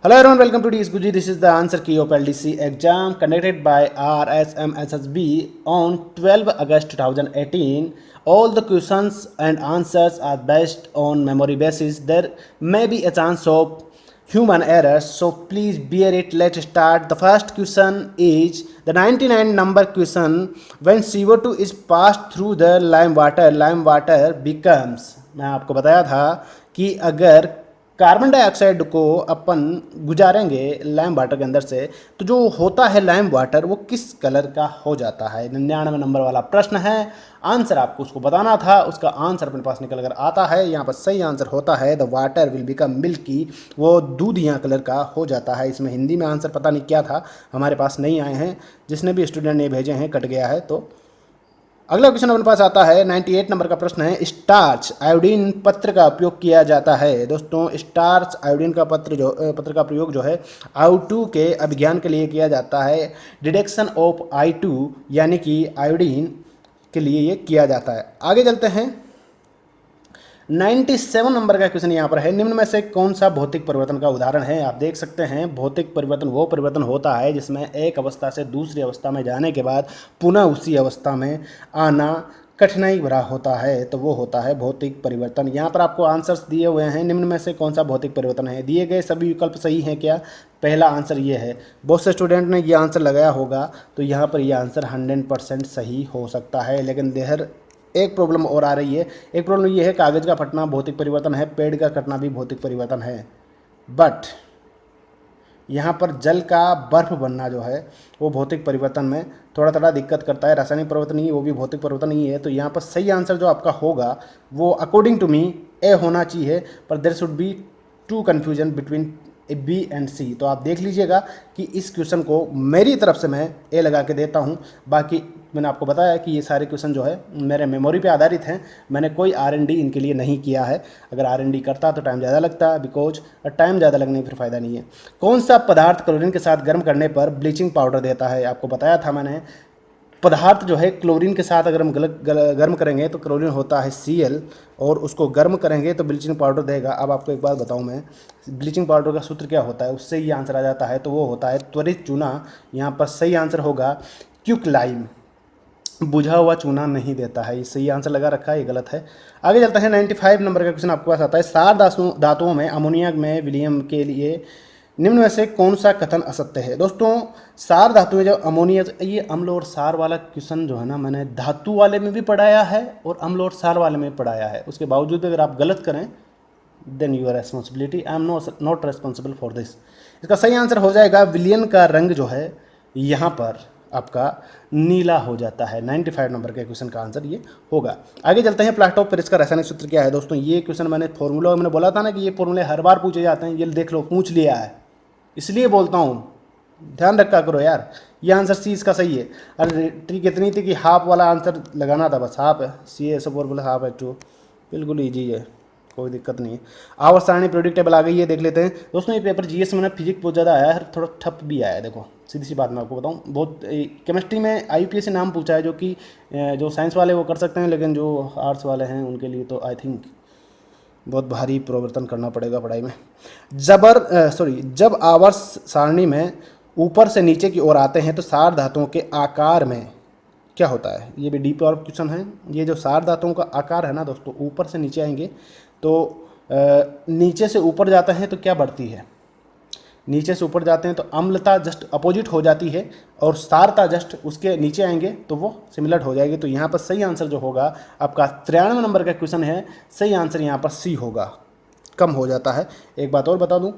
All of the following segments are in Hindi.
Hello everyone, welcome to DS Guji. This is the answer key of LDC exam conducted by RSMSSB on 12 August 2018. All the questions and answers are based on memory basis. There may be a chance of human errors, so please bear it. Let's start. The first question is the 99 number question. When CO2 is passed through the lime water becomes, मैं आपको बताया था कि अगर कार्बन डाइऑक्साइड को अपन गुजारेंगे लाइम वाटर के अंदर से तो जो होता है लाइम वाटर वो किस कलर का हो जाता है। 99 नंबर वाला प्रश्न है, आंसर आपको उसको बताना था। उसका आंसर अपने पास निकल कर आता है। यहाँ पर सही आंसर होता है the water will become milky, वो दूधिया कलर का हो जाता है। इसमें हिंदी में आंसर पता नहीं क्या था, हमारे पास नहीं आए हैं, जिसने भी स्टूडेंट ने भेजे हैं कट गया है। तो अगला क्वेश्चन अपने पास आता है 98 नंबर का प्रश्न है, स्टार्च आयोडीन पत्र का उपयोग किया जाता है। दोस्तों स्टार्च आयोडीन का पत्र का प्रयोग जो है I2 के अभिज्ञान के लिए किया जाता है। डिडक्शन ऑफ I2 यानी कि आयोडीन के लिए ये किया जाता है। आगे चलते हैं, 97 नंबर का क्वेश्चन यहाँ पर है, निम्न में से कौन सा भौतिक परिवर्तन का उदाहरण है। आप देख सकते हैं भौतिक परिवर्तन वो परिवर्तन होता है जिसमें एक अवस्था से दूसरी अवस्था में जाने के बाद पुनः उसी अवस्था में आना कठिनाई भरा होता है, तो वो होता है भौतिक परिवर्तन। यहाँ पर आपको आंसर्स दिए हुए हैं, निम्न में से कौन सा भौतिक परिवर्तन है। दिए गए सभी विकल्प सही हैं क्या? पहला आंसर ये है। बहुत से स्टूडेंट ने ये आंसर लगाया होगा, तो यहाँ पर ये आंसर 100% सही हो सकता है। लेकिन देहर एक प्रॉब्लम और आ रही है। एक प्रॉब्लम ये है, कागज़ का फटना भौतिक परिवर्तन है, पेड़ का कटना भी भौतिक परिवर्तन है, बट यहाँ पर जल का बर्फ बनना जो है वो भौतिक परिवर्तन में थोड़ा थोड़ा दिक्कत करता है। रासायनिक परिवर्तन ही वो भी भौतिक परिवर्तन ही है। तो यहाँ पर सही आंसर जो आपका होगा वो अकॉर्डिंग टू मी ए होना चाहिए, पर there should be two confusion between B and C. तो आप देख लीजिएगा कि इस क्वेश्चन को मेरी तरफ से मैं ए लगा के देता हूँ। बाकी मैंने आपको बताया कि ये सारे क्वेश्चन जो है मेरे मेमोरी पे आधारित हैं, मैंने कोई R&D इनके लिए नहीं किया है। अगर R&D करता तो टाइम ज़्यादा लगता, बिकॉज टाइम ज़्यादा लगने फिर फ़ायदा नहीं है। कौन सा पदार्थ क्लोरीन के साथ गर्म करने पर ब्लीचिंग पाउडर देता है? आपको बताया था मैंने, पदार्थ जो है क्लोरीन के साथ अगर हम गर्म करेंगे तो क्लोरीन होता है Cl, और उसको गर्म करेंगे तो ब्लीचिंग पाउडर देगा। अब आपको एक बात बताऊं मैं, ब्लीचिंग पाउडर का सूत्र क्या होता है, उससे ये आंसर आ जाता है, तो वो होता है त्वरित चूना। यहाँ पर सही आंसर होगा क्विकलाइम, बुझा हुआ चूना नहीं देता है। ये सही आंसर लगा रखा है, ये गलत है। आगे चलते हैं, 95 नंबर का क्वेश्चन आपके पास आता है, सार धातुओं में अमोनिया में विलयन के लिए निम्न में से कौन सा कथन असत्य है। दोस्तों सार धातु में जो अमोनिया, ये अम्ल और सार वाला क्वेश्चन जो है ना, मैंने धातु वाले में भी पढ़ाया है और अम्ल और सार वाले में पढ़ाया है। उसके बावजूद अगर आप गलत करें then your responsibility, I am not responsible for this. इसका सही आंसर हो जाएगा विलियन का रंग जो है यहाँ पर आपका नीला हो जाता है। 95 नंबर के क्वेश्चन का आंसर ये होगा। आगे चलते हैं, प्लाटो पेरिस का रासायनिक सूत्र क्या है। दोस्तों ये क्वेश्चन मैंने फॉर्मूला, मैंने बोला था ना कि ये फॉर्मूले हर बार पूछे जाते हैं, ये देख लो पूछ लिया है, इसलिए बोलता हूँ ध्यान रखा करो यार। ये आंसर सी इसका सही है। अरे ट्रिक इतनी थी कि हाफ वाला आंसर लगाना था, बस हाफ है, CA फॉर्मूला हाफ है टू, बिल्कुल ईजी है, कोई दिक्कत नहीं है। आवर्त सारणी पीरियोडिक टेबल आ गई है, देख लेते हैं। दोस्तों ये पेपर GS में फिजिक्स बहुत ज़्यादा आया है, थोड़ा ठप भी आया है। देखो सीधी सी बात मैं आपको बताऊं, बहुत केमिस्ट्री में IUPAC नाम पूछा है, जो कि जो साइंस वाले वो कर सकते हैं, लेकिन जो आर्ट्स वाले हैं उनके लिए तो आई थिंक बहुत भारी परिवर्तन करना पड़ेगा पढ़ाई में। जब आवर्त सारणी में ऊपर से नीचे की ओर आते हैं तो सार धातुओं के आकार में क्या होता है। ये भी डीप और क्वेश्चन है। ये जो सार धातुओं का आकार है ना दोस्तों, ऊपर से नीचे आएंगे तो नीचे से ऊपर जाता है तो क्या बढ़ती है, नीचे से ऊपर जाते हैं तो अम्लता जस्ट अपोजिट हो जाती है, और सारता जस्ट उसके नीचे आएंगे तो वो सिमिलर हो जाएगी। तो यहाँ पर सही आंसर जो होगा आपका 93 नंबर का क्वेश्चन है, सही आंसर यहाँ पर सी होगा, कम हो जाता है। एक बात और बता दूं,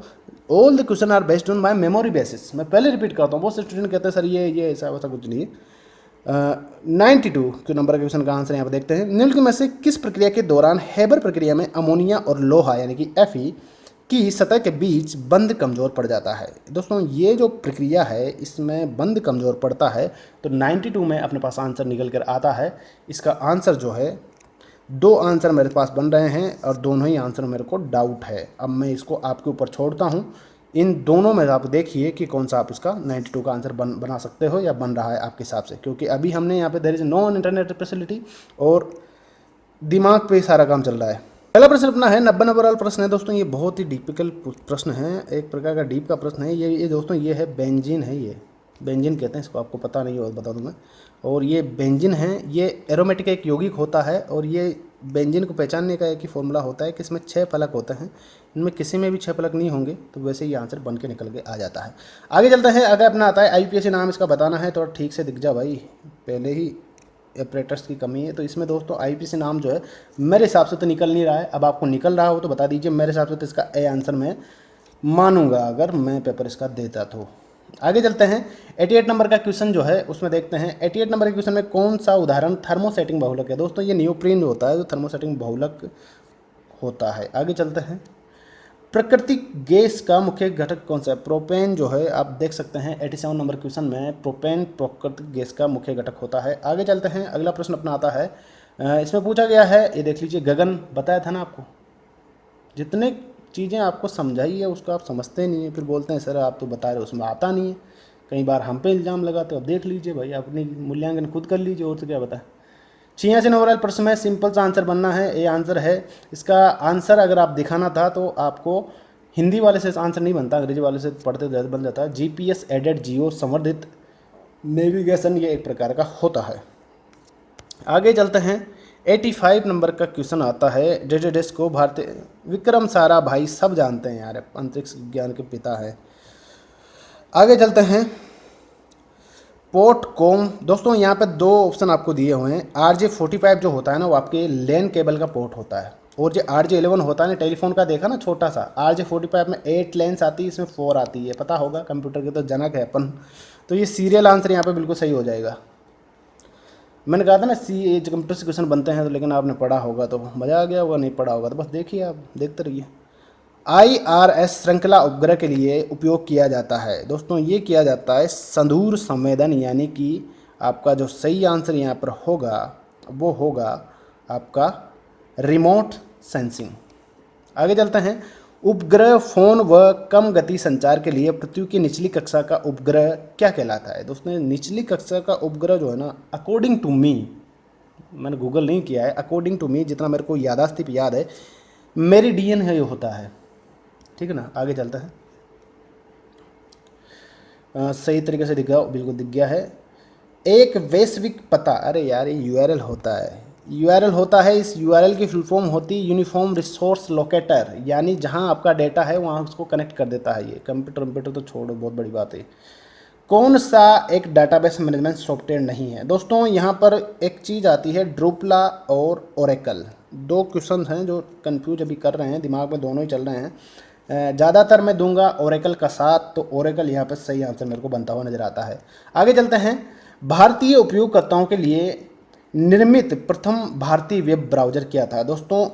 all the question are based on my memory basis. मैं पहले रिपीट करता हूँ, बहुत से स्टूडेंट कहते हैं सर ये ऐसा वैसा कुछ नहीं है। 92 के नंबर के क्वेश्चन का आंसर यहाँ पर देखते हैं, निम्नलिखित में से किस प्रक्रिया के दौरान हेबर प्रक्रिया में अमोनिया और लोहा यानी कि Fe की सतह के बीच बंध कमज़ोर पड़ जाता है। दोस्तों ये जो प्रक्रिया है इसमें बंध कमज़ोर पड़ता है, तो 92 में अपने पास आंसर निकल कर आता है। इसका आंसर जो है, दो आंसर मेरे पास बन रहे हैं और दोनों ही आंसर मेरे को डाउट है। अब मैं इसको आपके ऊपर छोड़ता हूँ, इन दोनों में आप देखिए कि कौन सा आप इसका 92 का आंसर बना सकते हो या बन रहा है आपके हिसाब से, क्योंकि अभी हमने यहाँ पे there is no internet facility और दिमाग पे सारा काम चल रहा है। पहला प्रश्न अपना है 90 नंबर वाला प्रश्न है दोस्तों। ये बहुत ही डिफिकल्ट प्रश्न है, एक प्रकार का डीप का प्रश्न है ये दोस्तों। ये है बेंजीन है, ये बेंजीन कहते हैं इसको, आपको पता नहीं हो बता दूं मैं। और ये बेंजीन है, ये एरोमेटिक एक यौगिक होता है। और ये बेंजीन को पहचानने का एक ही फॉर्मूला होता है कि इसमें 6 फलक होते हैं। इनमें किसी में भी 6 फलक नहीं होंगे तो वैसे ही आंसर बन के निकल के आ जाता है। आगे चलते हैं। अगर अपना आता है आईपीएससी नाम इसका बताना है तो ठीक से दिख जा भाई, पहले ही ऑपरेटर्स की कमी है। तो इसमें दोस्तों आईपीसी नाम जो है मेरे हिसाब से तो निकल नहीं रहा है। अब आपको निकल रहा हो तो बता दीजिए। मेरे हिसाब से तो इसका ए आंसर मैं मानूंगा अगर मैं पेपर इसका देता तो। आगे चलते हैं। 88 नंबर का क्वेश्चन जो है उसमें देखते हैं 88 नंबर के क्वेश्चन में कौन सा उदाहरण थर्मोसेटिंग बहुलक है। दोस्तों ये नियोप्रीन होता है जो थर्मोसेटिंग बहुलक होता है। आगे चलते हैं। प्राकृतिक गैस का मुख्य घटक कौन सा है। प्रोपेन जो है आप देख सकते हैं 87 नंबर क्वेश्चन में प्रोपेन प्राकृतिक गैस का मुख्य घटक होता है। आगे चलते हैं। अगला प्रश्न अपना आता है, इसमें पूछा गया है, ये देख लीजिए। गगन बताया था ना आपको, जितने चीज़ें आपको समझाई है उसको आप समझते नहीं है, फिर बोलते हैं सर आप तो बता रहे हो उसमें आता नहीं है। कई बार हम पे इल्ज़ाम लगाते हो। अब देख लीजिए भाई, अपनी मूल्यांकन खुद कर लीजिए, और तो क्या बताएं। 86 नंबर वाले प्रश्न में सिंपल सा आंसर बनना है, ये आंसर है। इसका आंसर अगर आप दिखाना था तो आपको हिंदी वाले से आंसर नहीं बनता, अंग्रेजी वाले से पढ़ते तो बन जाता है। जीपीएस एडेड जियो संवर्धित नेविगेशन ये एक प्रकार का होता है। आगे चलते हैं। 85 नंबर का क्वेश्चन आता है। डेडेस को भारतीय विक्रम साराभाई सब जानते हैं यार, अंतरिक्ष विज्ञान के पिता है। आगे चलते हैं। पोर्ट कॉम दोस्तों यहाँ पे 2 ऑप्शन आपको दिए हुए हैं। RJ45 जो होता है ना वो आपके लैन केबल का पोर्ट होता है, और जो RJ11 होता है ना टेलीफोन का, देखा ना छोटा सा। RJ45 में 8 लेंस आती है, इसमें 4 आती है, पता होगा, कंप्यूटर के तो जनक है अपन। तो ये सीरियल आंसर यहाँ पे बिल्कुल सही हो जाएगा। मैंने कहा था ना कंप्यूटर से क्वेश्चन बनते हैं तो, लेकिन आपने पढ़ा होगा तो मज़ा आ गया होगा, नहीं पढ़ा होगा तो बस देखिए, आप देखते रहिए। IRS श्रृंखला उपग्रह के लिए उपयोग किया जाता है दोस्तों। ये किया जाता है सुदूर संवेदन, यानी कि आपका जो सही आंसर यहाँ पर होगा वो होगा आपका रिमोट सेंसिंग। आगे चलते हैं। उपग्रह फोन व कम गति संचार के लिए पृथ्वी की निचली कक्षा का उपग्रह क्या कहलाता है। दोस्तों निचली कक्षा का उपग्रह जो है ना, अकॉर्डिंग टू मी, मैंने गूगल नहीं किया है, अकॉर्डिंग टू मी जितना मेरे को यादाश्त पे याद है, मेरिडियन है ये होता है, ठीक है ना। आगे चलता है। सही तरीके से दिख गया, बिल्कुल दिख गया है। एक वैश्विक पता, अरे यार ये यूआरएल होता है, यूआरएल होता है। इस यूआरएल की फुल फॉर्म होती है यूनिफॉर्म रिसोर्स लोकेटर, यानी जहां आपका डेटा है वहां उसको कनेक्ट कर देता है ये। कंप्यूटर तो छोड़ो, बहुत बड़ी बात है। कौन सा एक डाटाबेस मैनेजमेंट सॉफ्टवेयर नहीं है। दोस्तों यहाँ पर एक चीज़ आती है ड्रूपला और ओरेकल। 2 क्वेश्चन हैं जो कंफ्यूज अभी कर रहे हैं, दिमाग में दोनों ही चल रहे हैं। ज़्यादातर मैं दूंगा ओरेकल का साथ, तो ओरेकल यहाँ पर सही आंसर मेरे को बनता हुआ नज़र आता है। आगे चलते हैं। भारतीय उपयोगकर्ताओं के लिए निर्मित प्रथम भारतीय वेब ब्राउज़र क्या था। दोस्तों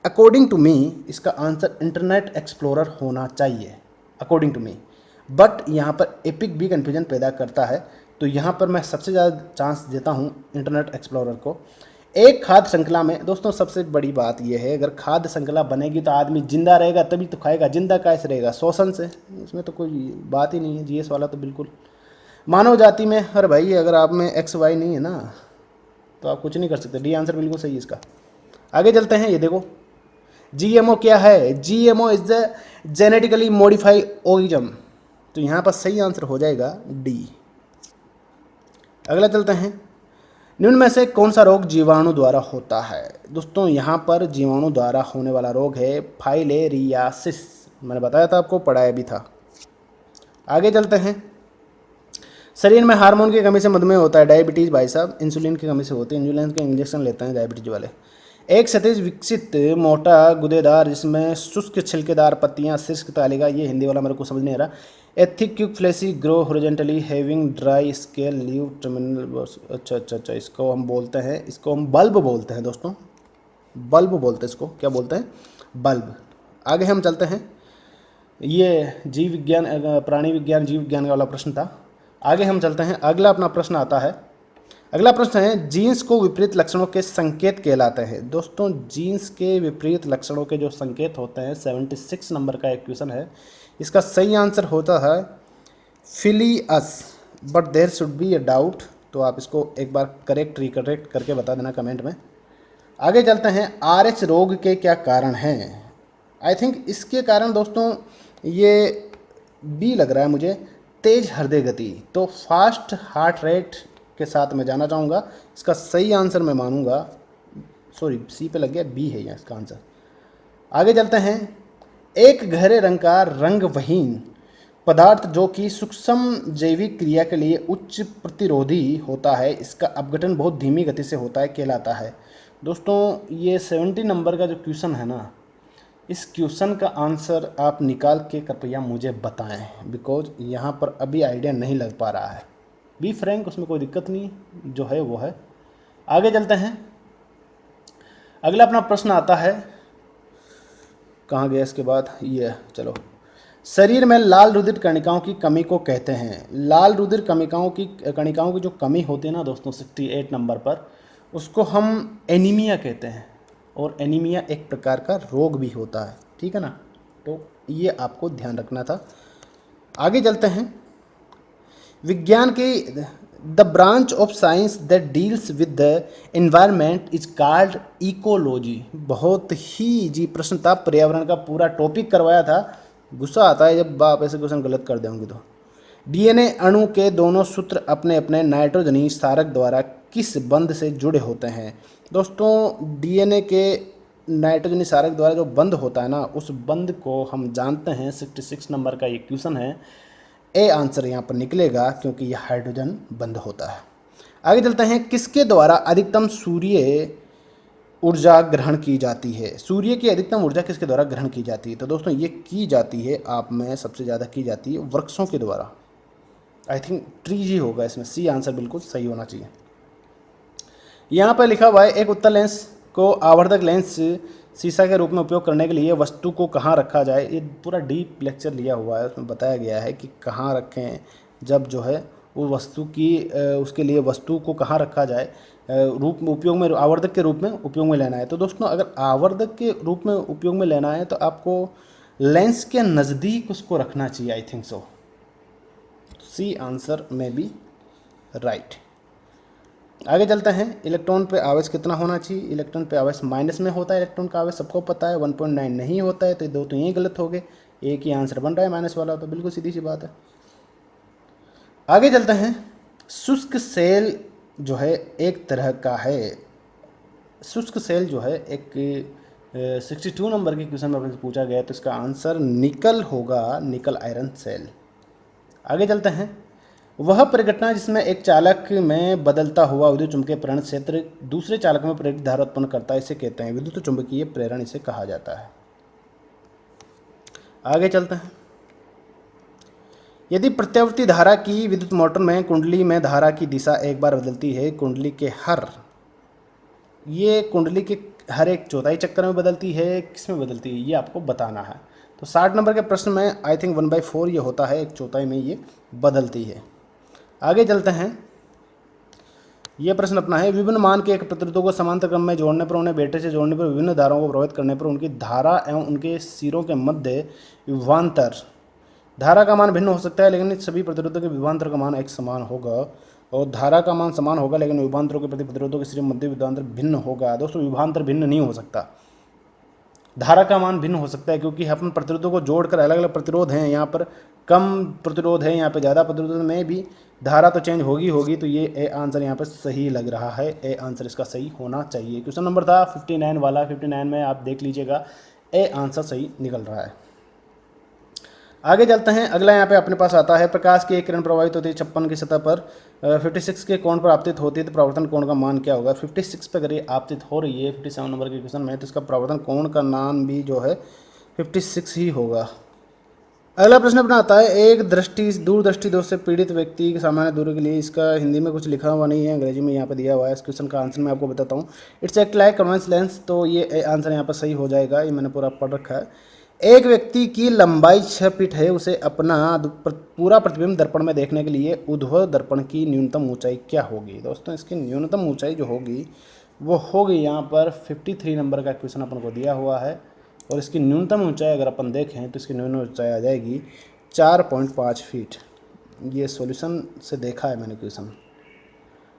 अकॉर्डिंग टू मी इसका आंसर इंटरनेट एक्सप्लोरर होना चाहिए, अकॉर्डिंग टू मी। बट यहाँ पर एपिक भी कन्फ्यूजन पैदा करता है, तो यहाँ पर मैं सबसे ज़्यादा चांस देता हूँ इंटरनेट एक्सप्लोरर को। एक खाद्य श्रृंखला में दोस्तों सबसे बड़ी बात यह है, अगर खाद्य श्रृंखला बनेगी तो आदमी जिंदा रहेगा तभी तो खाएगा, जिंदा कैसे रहेगा, शोषण से, इसमें तो कोई बात ही नहीं है। जीएस वाला तो बिल्कुल मानव जाति में, अरे भाई अगर आप में XY नहीं है ना तो आप कुछ नहीं कर सकते। डी आंसर बिल्कुल सही है इसका। आगे चलते हैं। ये देखो GMO क्या है। GMO is the genetically modified organism, तो यहाँ पर सही आंसर हो जाएगा डी। अगला चलते हैं। निम्न में से कौन सा रोग जीवाणु द्वारा होता है। दोस्तों यहाँ पर जीवाणु द्वारा होने वाला रोग है फाइलेरियासिस, मैंने बताया था आपको, पढ़ाया भी था। आगे चलते हैं। शरीर में हार्मोन की कमी से मधुमेह होता है। डायबिटीज़ भाई साहब इंसुलिन की कमी से होती है, इंसुलिन के इंजेक्शन लेते हैं डायबिटीज वाले। एक क्षैतिज विकसित मोटा गुदेदार जिसमें शुष्क छिलकेदार पत्तियां शीर्ष तालिका, ये हिंदी वाला मेरे को समझ नहीं आ रहा। Ethic cube fleshy grow horizontally having dry scale leave terminal. अच्छा, इसको हम बोलते हैं, इसको हम बल्ब बोलते हैं दोस्तों, बल्ब बोलते हैं इसको, क्या बोलते हैं, बल्ब। आगे हम चलते हैं। ये जीव विज्ञान, प्राणी विज्ञान, जीव विज्ञान वाला प्रश्न था। आगे हम चलते हैं। अगला अपना प्रश्न आता है। अगला प्रश्न है जीन्स को विपरीत लक्षणों के संकेत कहलाते हैं। दोस्तों जीन्स के विपरीत लक्षणों के जो संकेत होते हैं 76 नंबर का एक क्वेश्चन है। इसका सही आंसर होता है फिलियस, but there should be a doubt, तो आप इसको एक बार करेक्ट रिकरेक्ट करके बता देना कमेंट में। आगे चलते हैं, RH रोग के क्या कारण हैं। आई थिंक इसके कारण दोस्तों ये बी लग रहा है मुझे, तेज हृदय गति। तो फास्ट हार्ट रेट के साथ मैं जाना चाहूँगा। इसका सही आंसर मैं मानूंगा, सॉरी सी पे लग गया, बी है यहाँ इसका आंसर। आगे चलते हैं, एक गहरे रंग का रंगविहीन पदार्थ जो कि सूक्ष्म जैविक क्रिया के लिए उच्च प्रतिरोधी होता है, इसका अपघटन बहुत धीमी गति से होता है, कहलाता है। दोस्तों ये 70 नंबर का जो क्वेश्चन है ना, इस क्वेश्चन का आंसर आप निकाल के कृपया मुझे बताएं, बिकॉज यहाँ पर अभी आइडिया नहीं लग पा रहा है। बी फ्रैंक, उसमें कोई दिक्कत नहीं, जो है वो है। आगे चलते हैं, अगला अपना प्रश्न आता है, कहाँ गया इसके बाद, ये चलो, शरीर में लाल रुधिर कणिकाओं की कमी को कहते हैं। लाल रुधिर कणिकाओं की जो कमी होती है ना दोस्तों 68 नंबर पर, उसको हम एनीमिया कहते हैं, और एनीमिया एक प्रकार का रोग भी होता है, ठीक है ना, तो ये आपको ध्यान रखना था। आगे चलते हैं, विज्ञान की the branch of science that deals with the environment is called ecology. बहुत ही जी प्रश्न था, पर्यावरण का पूरा टॉपिक करवाया था। गुस्सा आता है जब आप ऐसे क्वेश्चन गलत कर देंगे। तो डीएनए अणु के दोनों सूत्र अपने अपने नाइट्रोजनी क्षारक द्वारा किस बंध से जुड़े होते हैं। दोस्तों डीएनए के नाइट्रोजनी क्षारक द्वारा जो बंध होता है ना, उस बंध को हम जानते हैं, 66 नंबर का ये क्वेश्चन है। ए आंसर यहाँ पर निकलेगा क्योंकि यह हाइड्रोजन बंध होता है। आगे चलते हैं, किसके द्वारा अधिकतम सूर्य ऊर्जा ग्रहण की जाती है। सूर्य की अधिकतम ऊर्जा किसके द्वारा ग्रहण की जाती है। तो दोस्तों ये की जाती है आप में सबसे ज़्यादा की जाती है वृक्षों के द्वारा। आई थिंक ट्री ही होगा इसमें, सी आंसर बिल्कुल सही होना चाहिए। यहाँ पर लिखा हुआ है, एक उत्तल लेंस को आवर्धक लेंस शीशा के रूप में उपयोग करने के लिए वस्तु को कहाँ रखा जाए। ये पूरा डीप लेक्चर लिया हुआ है, उसमें बताया गया है कि कहाँ रखें, जब जो है वो वस्तु की उसके लिए वस्तु को कहाँ रखा जाए, रूप में उपयोग में, आवर्धक के रूप में उपयोग में लेना है। तो दोस्तों अगर आवर्धक के रूप में उपयोग में लेना है तो आपको लेंस के नज़दीक उसको रखना चाहिए। I think so, C answer में बी राइट। आगे चलते हैं, इलेक्ट्रॉन पे आवेश कितना होना चाहिए। इलेक्ट्रॉन पे आवेश माइनस में होता है, इलेक्ट्रॉन का आवेश सबको पता है, 1.9 नहीं होता है, तो दो तो यही गलत हो गए, एक ही आंसर बन रहा है माइनस वाला, तो बिल्कुल सीधी सी बात है। आगे चलते हैं, शुष्क सेल जो है एक तरह का है। शुष्क सेल जो है एक 62 नंबर के क्वेश्चन में पूछा गया, तो इसका आंसर निकल होगा, निकल आयरन सेल। आगे चलते हैं, वह परिघटना जिसमें एक चालक में बदलता हुआ विद्युत चुंबकीय प्रेरण क्षेत्र दूसरे चालक में प्रेरित धारा उत्पन्न करता है, इसे कहते हैं विद्युत चुंबकीय प्रेरण, इसे कहा जाता है। आगे चलते हैं, यदि प्रत्यावर्ती धारा की विद्युत मोटर में कुंडली में धारा की दिशा एक बार बदलती है, कुंडली के हर एक चौथाई चक्कर में बदलती है, किस में बदलती है, ये आपको बताना है। तो 60 नंबर के प्रश्न में आई थिंक 1/4 ये होता है, एक चौथाई में ये बदलती है। आगे चलते हैं, यह प्रश्न अपना है, विभिन्न मान के एक प्रतिरोधों को समांतर क्रम में जोड़ने पर, उन्हें बैटरी से जोड़ने पर, विभिन्न धाराओं को प्रभावित करने पर उनकी धारा एवं उनके सिरों के मध्य विभवांतर, धारा का मान भिन्न हो सकता है लेकिन सभी प्रतिरोधों के विभवांतर का मान एक समान होगा, और धारा का मान समान होगा लेकिन विभवांतरों के प्रति प्रतिरोधों के सिरों मध्य विभवांतर भिन्न होगा। दोस्तों विभवांतर भिन्न नहीं हो सकता, धारा का मान भिन्न हो सकता है, क्योंकि अपन प्रतिरोधों को जोड़कर अलग अलग प्रतिरोध हैं, यहाँ पर कम प्रतिरोध है, यहाँ पे ज़्यादा प्रतिरोध में भी धारा तो चेंज होगी। तो ये ए आंसर यहाँ पे सही लग रहा है, ए आंसर इसका सही होना चाहिए। क्वेश्चन नंबर था 59 वाला, 59 में आप देख लीजिएगा, ए आंसर सही निकल रहा है। आगे चलते हैं, अगला यहाँ पे अपने पास आता है, प्रकाश की एक किरण प्रभावित होती है 56 की सतह पर 56 के कोण पर आपतित होती है, तो परावर्तन कोण का मान क्या होगा। 56 पर अगर ये आपतित हो रही है 57 नंबर के क्वेश्चन में, तो इसका परावर्तन कोण का मान भी जो है 56 ही होगा। अगला प्रश्न अपना आता है, एक दूरदृष्टि दोष से पीड़ित व्यक्ति की सामान्य दूरी के लिए, इसका हिंदी में कुछ लिखा हुआ नहीं है, अंग्रेजी में यहाँ पे दिया हुआ है। इस क्वेश्चन का आंसर मैं आपको बताता हूँ, it's act like convex lens, तो ये आंसर यहाँ पर सही हो जाएगा, ये मैंने पूरा पढ़ रखा है। एक व्यक्ति की लंबाई 6 फीट है, उसे अपना पूरा प्रतिबिंब दर्पण में देखने के लिए ऊर्ध्वाधर दर्पण की न्यूनतम ऊंचाई क्या होगी। दोस्तों इसकी न्यूनतम ऊंचाई जो होगी वो होगी, यहाँ पर 53 नंबर का क्वेश्चन अपन को दिया हुआ है, और इसकी न्यूनतम ऊंचाई अगर अपन देखें तो इसकी न्यूनतम ऊंचाई आ जाएगी 4.5 फीट। ये सॉल्यूशन से देखा है मैंने क्वेश्चन।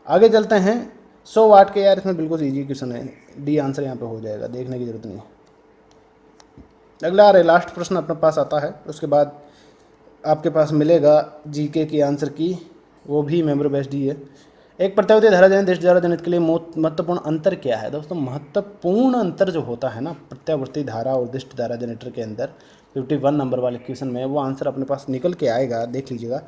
आगे चलते हैं, 100 वाट के यार, इसमें बिल्कुल ईजी क्वेश्चन है, डी आंसर यहाँ पे हो जाएगा, देखने की जरूरत नहीं है। अगला अरे लास्ट प्रश्न अपने पास आता है, उसके बाद आपके पास मिलेगा जीके की आंसर की, वो भी मेमोरी बेस्ड ही है। एक प्रत्यावर्ती धारा जनित दृष्टि धारा जनित के लिए महत्वपूर्ण अंतर क्या है? दोस्तों महत्वपूर्ण अंतर जो होता है ना प्रत्यावर्ती धारा और दृष्टि धारा जनरेटर के अंदर 51 नंबर वाले क्वेश्चन में, वो आंसर अपने पास निकल के आएगा, देख लीजिएगा।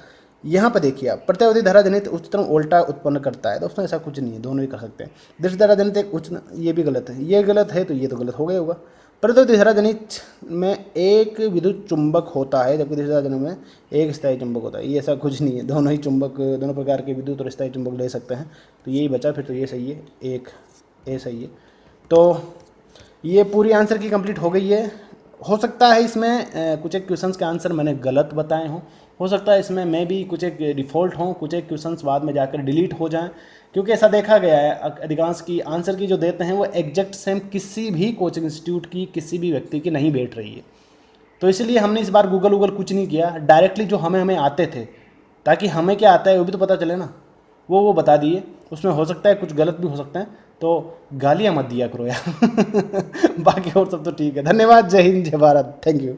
यहाँ पर देखिए आप, प्रत्यावर्ती धारा जनित उच्चतम उल्टा उत्पन्न करता है। दोस्तों ऐसा कुछ नहीं है, दोनों ही कर सकते हैं। दृष्टि धारा जनित एक उच्च, ये भी गलत है, ये गलत है तो ये तो गलत हो गया होगा। प्रत्यावर्ती धारा जनित में एक विद्युत चुंबक होता है, जबकि दृष्टि धारा जनित में एक स्थायी चुंबक होता है। ये ऐसा कुछ नहीं है, दोनों ही चुंबक, दोनों प्रकार के विद्युत और स्थायी चुंबक ले सकते हैं। तो यही बचा फिर, तो ये सही है, एक ए सही है। तो ये पूरी आंसर की कंप्लीट हो गई है। हो सकता है इसमें कुछ एक क्वेश्चंस के आंसर मैंने गलत बताए हों, हो सकता है इसमें मैं भी कुछ एक डिफ़ॉल्ट हों, कुछ एक क्वेश्चंस बाद में जाकर डिलीट हो जाएं, क्योंकि ऐसा देखा गया है अधिकांश की आंसर की जो देते हैं वो एग्जैक्ट सेम किसी भी कोचिंग इंस्टीट्यूट की, किसी भी व्यक्ति की नहीं बैठ रही है। तो इसलिए हमने इस बार गूगल कुछ नहीं किया, डायरेक्टली जो हमें आते थे, ताकि हमें क्या आता है वो भी तो पता चले ना, वो बता दिए। उसमें हो सकता है कुछ गलत भी हो सकते हैं, तो गालियाँ मत दिया करो यार बाकी और सब तो ठीक है। धन्यवाद, जय हिंद, जय भारत, थैंक यू।